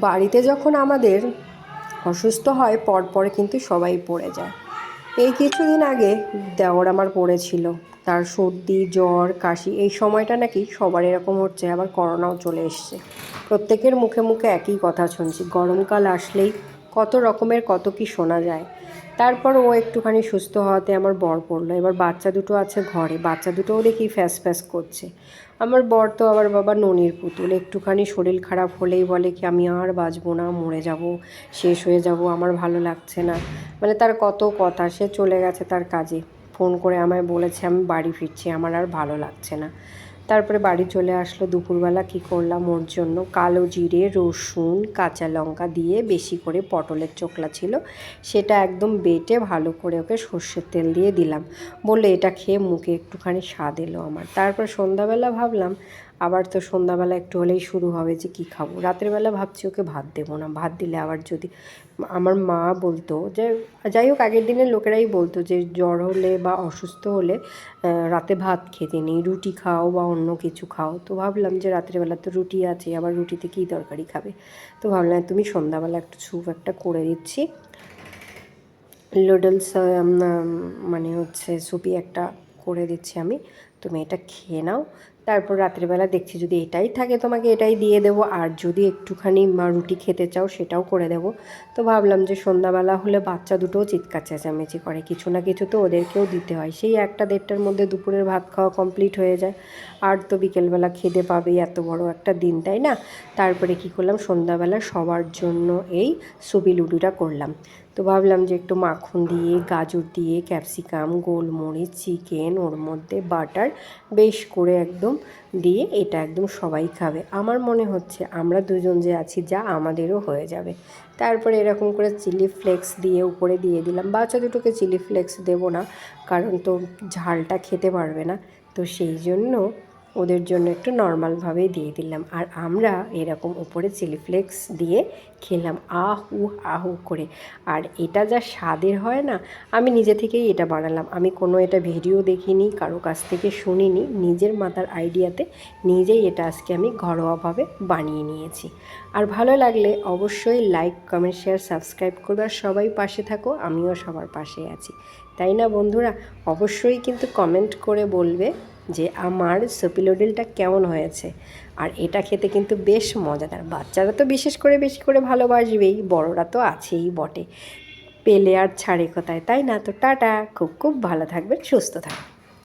বাড়িতে যখন আমাদের অসুস্থ হয় পরপরে কিন্তু সবাই পড়ে যায়। এই কিছুদিন আগে দেওর আমার পড়েছিল, তার সর্দি জ্বর কাশি, এই সময়টা নাকি সবার এরকম হচ্ছে, আবার করোনাও চলে এসছে। প্রত্যেকের মুখে মুখে একই কথা শুনছি, গরমকাল আসলেই কত রকমের কত কি শোনা যায়। তারপর ও একটুখানি সুস্থ হওয়াতে আমার বর পড়লো। এবার বাচ্চা দুটো আছে ঘরে, বাচ্চা দুটোও দেখি ফ্যাস ফ্যাস করছে। আমার বর তো আবার বাবা ননির পুতুল, একটুখানি শরীর খারাপ হলেই বলে কি আমি আর বাঁচবো না, মরে যাব, শেষ হয়ে যাব, আমার ভালো লাগছে না। মানে তার কত কথা, সে চলে গেছে তার কাজে, ফোন করে আমায় বলেছে আমি বাড়ি ফিরছি, আমার আর ভালো লাগছে না। তারপরে বাড়ি চলে আসলো। দুপুরবেলা কী করলাম ওর জন্য, কালো জিরে রসুন কাঁচা লঙ্কা দিয়ে বেশি করে পটলের চোখলা ছিল, সেটা একদম বেটে ভালো করে ওকে সর্ষের তেল দিয়ে দিলাম। বললে এটা খেয়ে মুখে একটুখানি স্বাদ এলো আমার। তারপর সন্ধ্যাবেলা ভাবলাম আবার তো সন্ধ্যাবেলা একটু হলেই শুরু হবে যে কী খাবো। রাতের বেলা ভাবছি ওকে ভাত দেবো না, ভাত দিলে আবার যদি আমার মা বলতো যে, যাই হোক আগের দিনের লোকেরাই বলতো যে জ্বর হলে বা অসুস্থ হলে রাতে ভাত খেতে নেই, রুটি খাও বা অন্য কিছু খাও। তো ভাবলাম যে রাত্রেবেলা তো রুটি আছে, আবার রুটিতে কী তরকারি খাবে। তো ভাবলাম তুমি সন্ধ্যাবেলা একটু স্যুপ একটা করে দিচ্ছি, নুডলস মানে হচ্ছে সুপি একটা করে দিচ্ছি আমি, তুমি এটা খেয়ে নাও। তারপর রাত্রিবেলা দেখছি যদি এটাই থাকে তোমাকে এটাই দিয়ে দেবো, আর যদি একটুখানি রুটি খেতে চাও সেটাও করে দেবো। তো ভাবলাম যে সন্ধ্যাবেলা হলে বাচ্চা দুটোও চিৎকার চেঁচামেচি করে, কিছু না কিছু তো ওদেরকেও দিতে হয়। সেই 1টা-1.5টার মধ্যে দুপুরের ভাত খাওয়া কমপ্লিট হয়ে যায়, আর তো বিকেলবেলা খিদে পাবেই, এত বড় একটা দিন তাই না। তারপরে কি করলাম, সন্ধ্যাবেলা সবার জন্য এই সুবি লুডুটা করলাম। তো ভাবলাম যে একটু মাখন দিয়ে গাজর দিয়ে ক্যাপসিকাম গোলমরিচ চিকেন ওর মধ্যে বাটার বেশ করে একদম দিয়ে এটা একদম সবাই খাবে। আমার মনে হচ্ছে আমরা দুজন যে আছি যা আমাদেরও হয়ে যাবে। তারপরে এরকম করে চিলি ফ্লেক্স দিয়ে উপরে দিয়ে দিলাম। বাচ্চা দুটোকে চিলি ফ্লেক্স দেবো না, কারণ তো ঝালটা খেতে পারবে না, তো সেই জন্য ওদের জন্য একটু নর্মালভাবেই দিয়ে দিলাম। আর আমরা এরকম উপরে চিলি ফ্লেক্স দিয়ে খেলাম আহু আহু করে। আর এটা যা স্বাদের হয় না, আমি নিজে থেকেই এটা বানালাম, আমি কোনো এটা ভিডিও দেখিনি, কারো কাছ থেকে শুনিনি, নিজের মাথার আইডিয়াতে নিজেই এটা আজকে আমি ঘরোয়াভাবে বানিয়ে নিয়েছি। আর ভালো লাগলে অবশ্যই লাইক কমেন্ট শেয়ার সাবস্ক্রাইব করবে, আর সবাই পাশে থাকো, আমিও সবার পাশে আছি, তাই না বন্ধুরা? অবশ্যই কিন্তু কমেন্ট করে বলবে যে আমার সুপি নুডলটা কেমন হয়েছে। আর এটা খেতে কিন্তু বেশ মজাদার, বাচ্চারা তো বিশেষ করে বেশি করে ভালোবাসবেই, বড়রা তো আছেই বটে, পেলে আর ছাড়ে কোথায়, তাই না? তো টাটা, খুব খুব ভালো থাকবেন, সুস্থ থাকবেন।